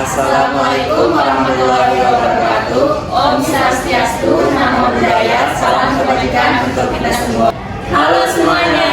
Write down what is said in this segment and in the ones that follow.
Assalamualaikum warahmatullahi wabarakatuh. Om Swastiastu, Namo Buddhaya, salam kebajikan untuk kita semua. Halo semuanya.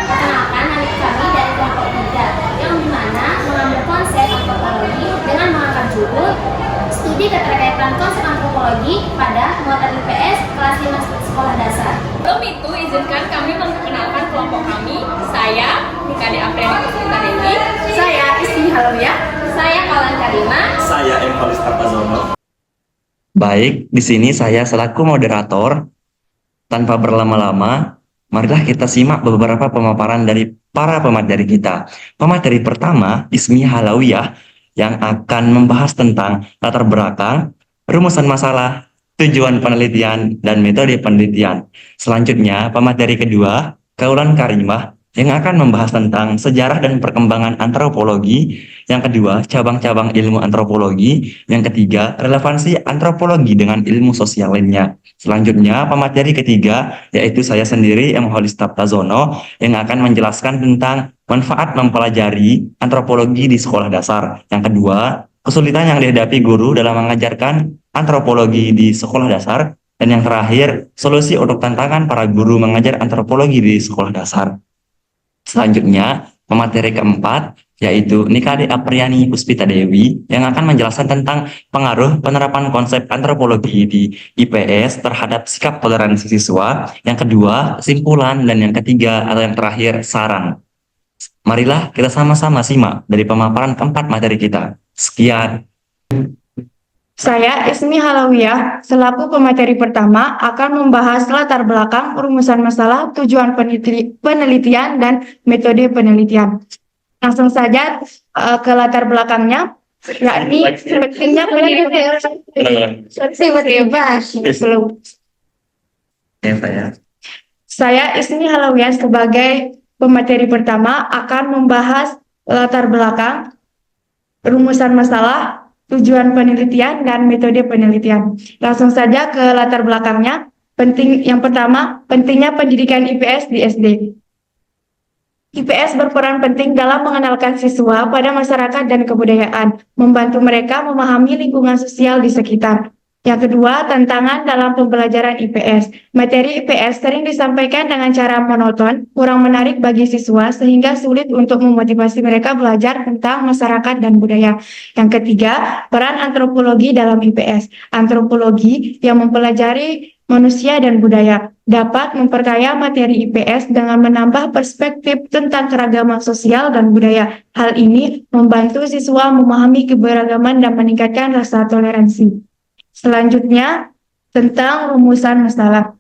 Perkenalkan, nama kami dari kelompok 3, yang dimana mengambil konsep antropologi dengan mengangkat judul studi keterkaitan konsep antropologi pada muatan IPS kelas 5 sekolah dasar. Sebelum itu, izinkan kami memperkenalkan kelompok kami. Saya, Nikade Apriani Puspita Dewi. Saya Ismi Halawiyah. Saya Kalan Karima. Saya M. Holista Pazono. Baik, di sini saya selaku moderator. Tanpa berlama-lama, marilah kita simak beberapa pemaparan dari para pemateri kita. Pemateri pertama, Ismi Halawiyah, yang akan membahas tentang latar belakang, rumusan masalah, tujuan penelitian, dan metode penelitian. Selanjutnya, pemateri kedua, Kaulan Karimah, yang akan membahas tentang sejarah dan perkembangan antropologi. Yang kedua, cabang-cabang ilmu antropologi. Yang ketiga, relevansi antropologi dengan ilmu sosial lainnya. Selanjutnya, pemateri ketiga, yaitu saya sendiri, M. Holista Pazono, yang akan menjelaskan tentang manfaat mempelajari antropologi di sekolah dasar. Yang kedua, kesulitan yang dihadapi guru dalam mengajarkan antropologi di sekolah dasar. Dan yang terakhir, solusi untuk tantangan para guru mengajar antropologi di sekolah dasar. Selanjutnya, pemateri keempat, yaitu Nikade Apriani Puspita Dewi, yang akan menjelaskan tentang pengaruh penerapan konsep antropologi di IPS terhadap sikap toleransi siswa. Yang kedua, kesimpulan, dan yang ketiga atau yang terakhir, saran. Marilah kita sama-sama simak dari pemaparan keempat materi kita. Sekian. Saya Ismi Halawiyah, selaku pemateri pertama akan membahas latar belakang, rumusan masalah, tujuan penelitian, dan metode penelitian. Langsung saja ke latar belakangnya, yakni pentingnya penelitian. Saya Ismi Halawiyah sebagai pemateri pertama akan membahas latar belakang, rumusan masalah, tujuan penelitian, dan metode penelitian. Langsung saja ke latar belakangnya. Yang pertama, pentingnya pendidikan IPS di SD. IPS berperan penting dalam mengenalkan siswa pada masyarakat dan kebudayaan, membantu mereka memahami lingkungan sosial di sekitar. Yang kedua, tantangan dalam pembelajaran IPS. Materi IPS sering disampaikan dengan cara monoton, kurang menarik bagi siswa, sehingga sulit untuk memotivasi mereka belajar tentang masyarakat dan budaya. Yang ketiga, peran antropologi dalam IPS. Antropologi yang mempelajari manusia dan budaya dapat memperkaya materi IPS dengan menambah perspektif tentang keragaman sosial dan budaya. Hal ini membantu siswa memahami keberagaman dan meningkatkan rasa toleransi. Selanjutnya, tentang rumusan masalah.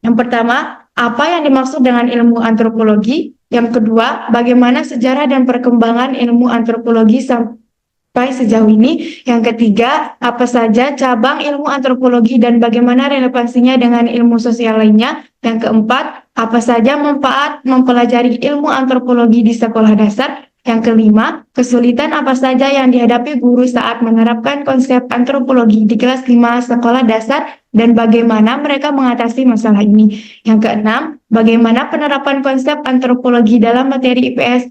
Yang pertama, apa yang dimaksud dengan ilmu antropologi? Yang kedua, bagaimana sejarah dan perkembangan ilmu antropologi sampai sejauh ini? Yang ketiga, apa saja cabang ilmu antropologi dan bagaimana relevansinya dengan ilmu sosial lainnya? Yang keempat, apa saja manfaat mempelajari ilmu antropologi di sekolah dasar? Yang kelima, kesulitan apa saja yang dihadapi guru saat menerapkan konsep antropologi di kelas 5 sekolah dasar dan bagaimana mereka mengatasi masalah ini. Yang keenam, bagaimana penerapan konsep antropologi dalam materi IPS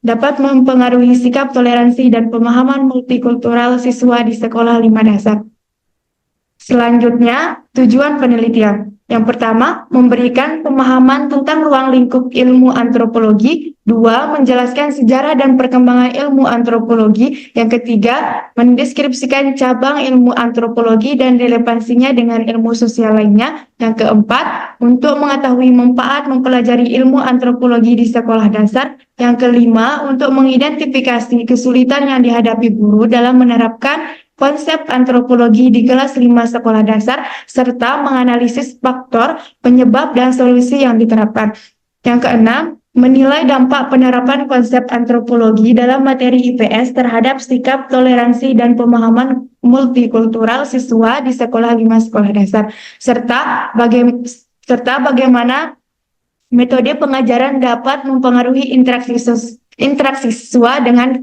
dapat mempengaruhi sikap toleransi dan pemahaman multikultural siswa di sekolah 5 dasar. Selanjutnya, tujuan penelitian. Yang pertama, memberikan pemahaman tentang ruang lingkup ilmu antropologi. Dua, menjelaskan sejarah dan perkembangan ilmu antropologi. Yang ketiga, mendeskripsikan cabang ilmu antropologi dan relevansinya dengan ilmu sosial lainnya. Yang keempat, untuk mengetahui manfaat mempelajari ilmu antropologi di sekolah dasar. Yang kelima, untuk mengidentifikasi kesulitan yang dihadapi guru dalam menerapkan konsep antropologi di kelas 5 sekolah dasar, serta menganalisis faktor, penyebab, dan solusi yang diterapkan. Yang keenam, menilai dampak penerapan konsep antropologi dalam materi IPS terhadap sikap toleransi dan pemahaman multikultural siswa di sekolah 5 sekolah dasar, serta bagaimana metode pengajaran dapat mempengaruhi interaksi siswa dengan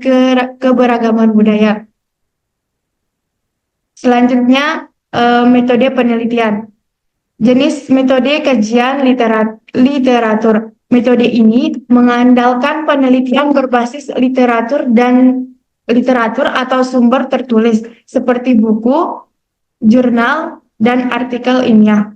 keberagaman budaya. Selanjutnya, metode penelitian. Jenis metode kajian literatur. Metode ini mengandalkan penelitian berbasis literatur dan literatur atau sumber tertulis seperti buku, jurnal, dan artikel ilmiah.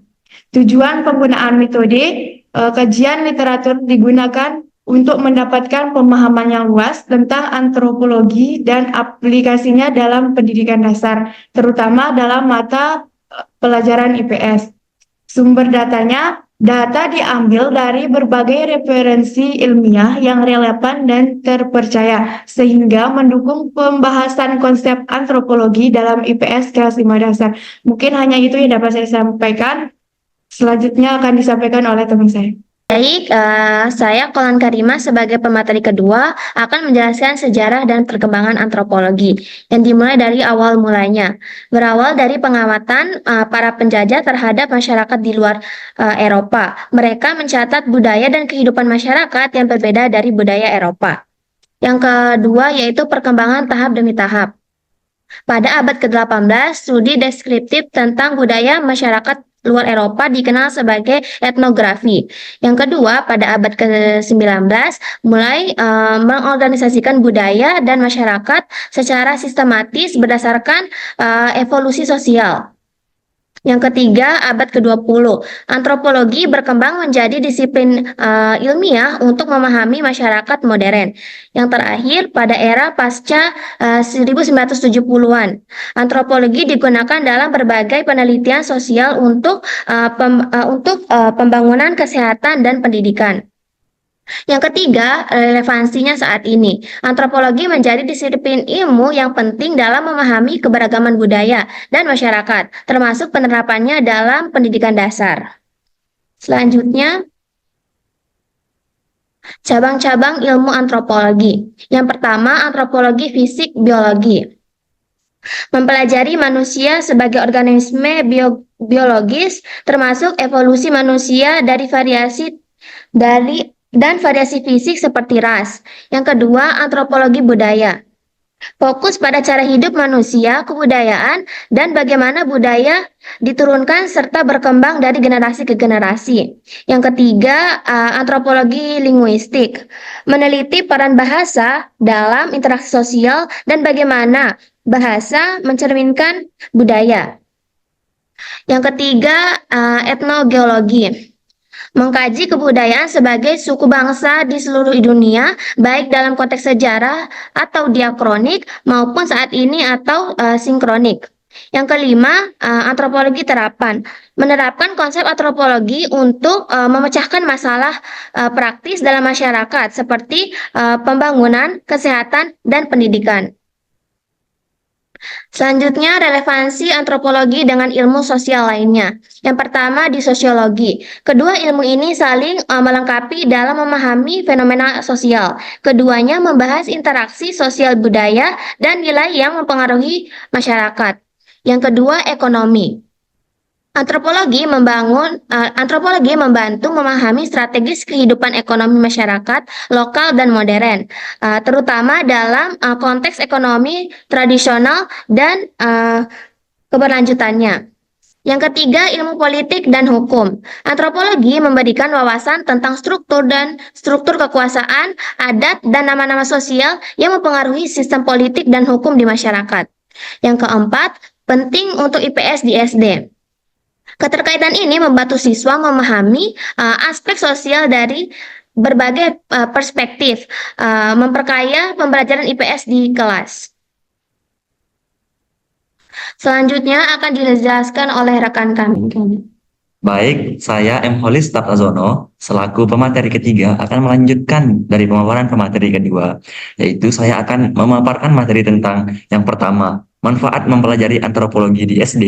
Tujuan penggunaan metode kajian literatur digunakan untuk mendapatkan pemahaman yang luas tentang antropologi dan aplikasinya dalam pendidikan dasar, terutama dalam mata pelajaran IPS. Sumber datanya, data diambil dari berbagai referensi ilmiah yang relevan dan terpercaya, sehingga mendukung pembahasan konsep antropologi dalam IPS kelas 5 dasar. Mungkin hanya itu yang dapat saya sampaikan. Selanjutnya akan disampaikan oleh teman saya. Baik, saya Kolan Karima sebagai pemateri kedua akan menjelaskan sejarah dan perkembangan antropologi yang dimulai dari awal mulanya. Berawal dari pengamatan para penjajah terhadap masyarakat di luar Eropa. Mereka mencatat budaya dan kehidupan masyarakat yang berbeda dari budaya Eropa. Yang kedua yaitu perkembangan tahap demi tahap. Pada abad ke-18, studi deskriptif tentang budaya masyarakat luar Eropa dikenal sebagai etnografi. Yang kedua, pada abad ke-19, mulai mengorganisasikan budaya dan masyarakat secara sistematis berdasarkan evolusi sosial. Yang ketiga, abad ke-20, antropologi berkembang menjadi disiplin ilmiah untuk memahami masyarakat modern. Yang terakhir, pada era pasca 1970-an, antropologi digunakan dalam berbagai penelitian sosial untuk pembangunan kesehatan dan pendidikan. Yang ketiga, relevansinya saat ini. Antropologi menjadi disiplin ilmu yang penting dalam memahami keberagaman budaya dan masyarakat, termasuk penerapannya dalam pendidikan dasar. Selanjutnya, cabang-cabang ilmu antropologi. Yang pertama, antropologi fisik biologi. Mempelajari manusia sebagai organisme biologis, termasuk evolusi manusia dari variasi fisik seperti ras. Yang kedua, antropologi budaya. Fokus pada cara hidup manusia, kebudayaan, dan bagaimana budaya diturunkan serta berkembang dari generasi ke generasi. Yang ketiga, antropologi linguistik. Meneliti peran bahasa dalam interaksi sosial dan bagaimana bahasa mencerminkan budaya. Yang ketiga, etnogeologi. Mengkaji kebudayaan sebagai suku bangsa di seluruh dunia, baik dalam konteks sejarah atau diakronik maupun saat ini atau sinkronik. Yang kelima, antropologi terapan. Menerapkan konsep antropologi untuk memecahkan masalah praktis dalam masyarakat seperti pembangunan, kesehatan, dan pendidikan. Selanjutnya, relevansi antropologi dengan ilmu sosial lainnya. Yang pertama, di sosiologi. Kedua ilmu ini saling melengkapi dalam memahami fenomena sosial. Keduanya membahas interaksi sosial budaya dan nilai yang mempengaruhi masyarakat. Yang kedua, ekonomi. Antropologi membantu memahami strategis kehidupan ekonomi masyarakat lokal dan modern, terutama dalam konteks ekonomi tradisional dan keberlanjutannya. Yang ketiga, ilmu politik dan hukum. Antropologi memberikan wawasan tentang struktur kekuasaan, adat, dan nama-nama sosial yang mempengaruhi sistem politik dan hukum di masyarakat. Yang keempat, penting untuk IPS di SD. Keterkaitan ini membantu siswa memahami aspek sosial dari berbagai perspektif, memperkaya pembelajaran IPS di kelas. Selanjutnya akan dijelaskan oleh rekan kami. Baik, saya M. Holis Taptazono, selaku pemateri ketiga akan melanjutkan dari pemaparan pemateri kedua, yaitu saya akan memaparkan materi tentang yang pertama, manfaat mempelajari antropologi di SD.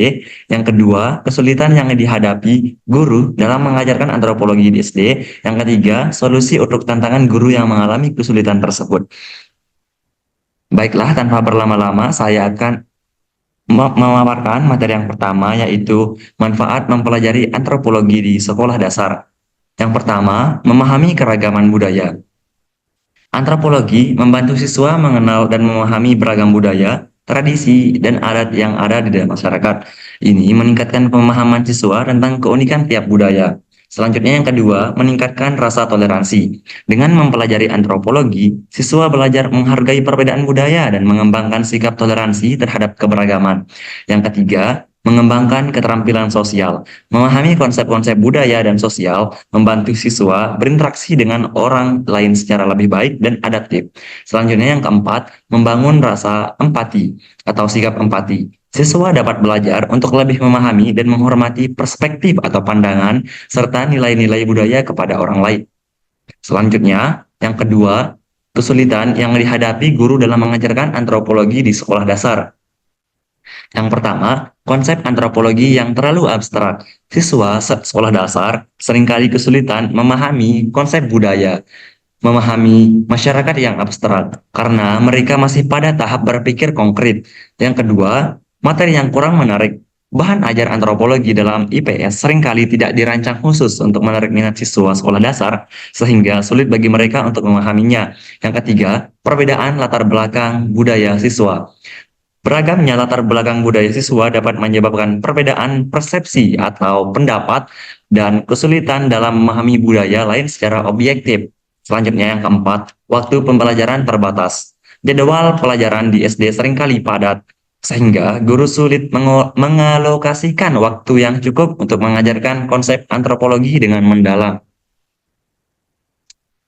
Yang kedua, kesulitan yang dihadapi guru dalam mengajarkan antropologi di SD. Yang ketiga, solusi untuk tantangan guru yang mengalami kesulitan tersebut. Baiklah, tanpa berlama-lama, saya akan memaparkan materi yang pertama, yaitu manfaat mempelajari antropologi di sekolah dasar. Yang pertama, memahami keragaman budaya. Antropologi membantu siswa mengenal dan memahami beragam budaya, tradisi, dan adat yang ada di dalam masyarakat. Ini meningkatkan pemahaman siswa tentang keunikan tiap budaya. Selanjutnya yang kedua, meningkatkan rasa toleransi. Dengan mempelajari antropologi, siswa belajar menghargai perbedaan budaya dan mengembangkan sikap toleransi terhadap keberagaman. Yang ketiga, mengembangkan keterampilan sosial. Memahami konsep-konsep budaya dan sosial membantu siswa berinteraksi dengan orang lain secara lebih baik dan adaptif. Selanjutnya yang keempat, membangun rasa empati atau sikap empati. Siswa dapat belajar untuk lebih memahami dan menghormati perspektif atau pandangan serta nilai-nilai budaya kepada orang lain. Selanjutnya, yang kedua, kesulitan yang dihadapi guru dalam mengajarkan antropologi di sekolah dasar. Yang pertama, konsep antropologi yang terlalu abstrak. Siswa sekolah dasar seringkali kesulitan memahami konsep budaya, memahami masyarakat yang abstrak, karena mereka masih pada tahap berpikir konkret. Yang kedua, materi yang kurang menarik. Bahan ajar antropologi dalam IPS seringkali tidak dirancang khusus untuk menarik minat siswa sekolah dasar, sehingga sulit bagi mereka untuk memahaminya. Yang ketiga, perbedaan latar belakang budaya siswa. Beragamnya latar belakang budaya siswa dapat menyebabkan perbedaan persepsi atau pendapat dan kesulitan dalam memahami budaya lain secara objektif. Selanjutnya yang keempat, waktu pembelajaran terbatas. Jadwal pelajaran di SD seringkali padat, sehingga guru sulit mengalokasikan waktu yang cukup untuk mengajarkan konsep antropologi dengan mendalam.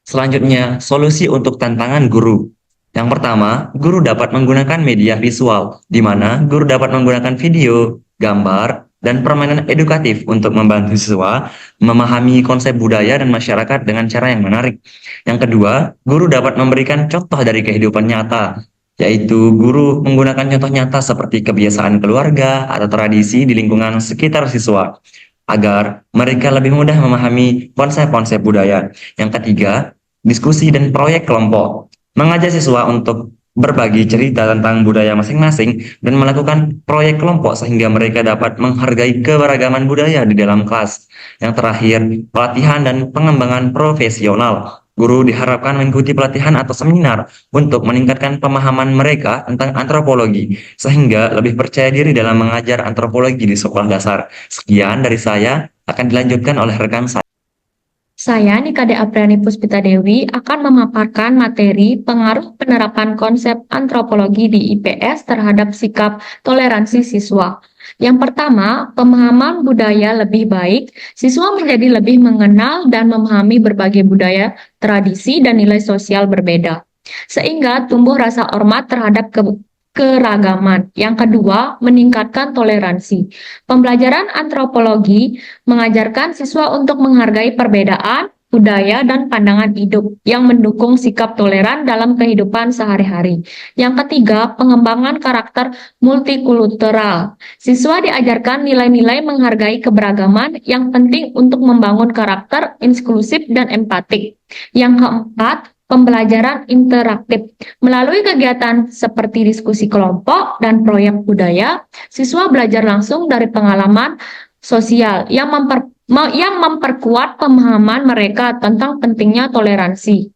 Selanjutnya, solusi untuk tantangan guru. Yang pertama, guru dapat menggunakan media visual, di mana guru dapat menggunakan video, gambar, dan permainan edukatif untuk membantu siswa memahami konsep budaya dan masyarakat dengan cara yang menarik. Yang kedua, guru dapat memberikan contoh dari kehidupan nyata, yaitu guru menggunakan contoh nyata seperti kebiasaan keluarga atau tradisi di lingkungan sekitar siswa, agar mereka lebih mudah memahami konsep-konsep budaya. Yang ketiga, diskusi dan proyek kelompok. Mengajar siswa untuk berbagi cerita tentang budaya masing-masing dan melakukan proyek kelompok sehingga mereka dapat menghargai keberagaman budaya di dalam kelas. Yang terakhir, pelatihan dan pengembangan profesional. Guru diharapkan mengikuti pelatihan atau seminar untuk meningkatkan pemahaman mereka tentang antropologi, sehingga lebih percaya diri dalam mengajar antropologi di sekolah dasar. Sekian dari saya, akan dilanjutkan oleh rekan saya. Saya, Nikade Apriani Puspita Dewi, akan memaparkan materi pengaruh penerapan konsep antropologi di IPS terhadap sikap toleransi siswa. Yang pertama, pemahaman budaya lebih baik. Siswa menjadi lebih mengenal dan memahami berbagai budaya, tradisi, dan nilai sosial berbeda, sehingga tumbuh rasa hormat terhadap keragaman. Yang kedua, meningkatkan toleransi. Pembelajaran antropologi mengajarkan siswa untuk menghargai perbedaan budaya dan pandangan hidup yang mendukung sikap toleran dalam kehidupan sehari-hari. Yang ketiga, pengembangan karakter multikultural. Siswa diajarkan nilai-nilai menghargai keberagaman yang penting untuk membangun karakter inklusif dan empatik. Yang keempat, pembelajaran interaktif. Melalui kegiatan seperti diskusi kelompok dan proyek budaya, siswa belajar langsung dari pengalaman sosial yang memperkuat pemahaman mereka tentang pentingnya toleransi.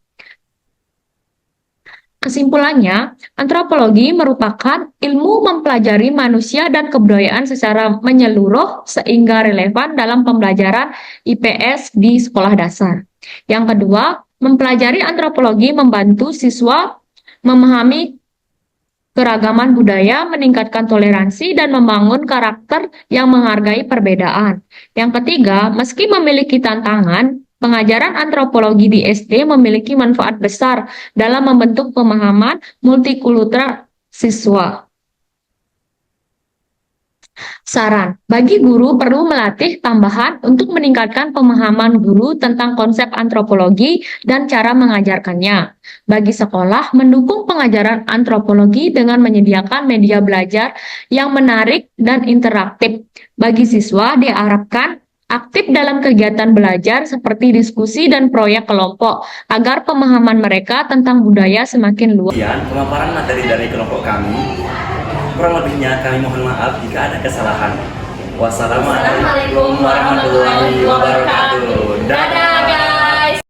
Kesimpulannya, antropologi merupakan ilmu mempelajari manusia dan kebudayaan secara menyeluruh sehingga relevan dalam pembelajaran IPS di sekolah dasar. Yang kedua, mempelajari antropologi membantu siswa memahami keragaman budaya, meningkatkan toleransi, dan membangun karakter yang menghargai perbedaan. Yang ketiga, meski memiliki tantangan, pengajaran antropologi di SD memiliki manfaat besar dalam membentuk pemahaman multikultural siswa. Saran, bagi guru perlu melatih tambahan untuk meningkatkan pemahaman guru tentang konsep antropologi dan cara mengajarkannya. Bagi sekolah, mendukung pengajaran antropologi dengan menyediakan media belajar yang menarik dan interaktif. Bagi siswa, diharapkan aktif dalam kegiatan belajar seperti diskusi dan proyek kelompok, agar pemahaman mereka tentang budaya semakin luas. Kemudian, pemaparan materi dari kelompok kami. Kurang lebihnya kami mohon maaf jika ada kesalahan. Wassalamualaikum warahmatullahi wabarakatuh. Dadah.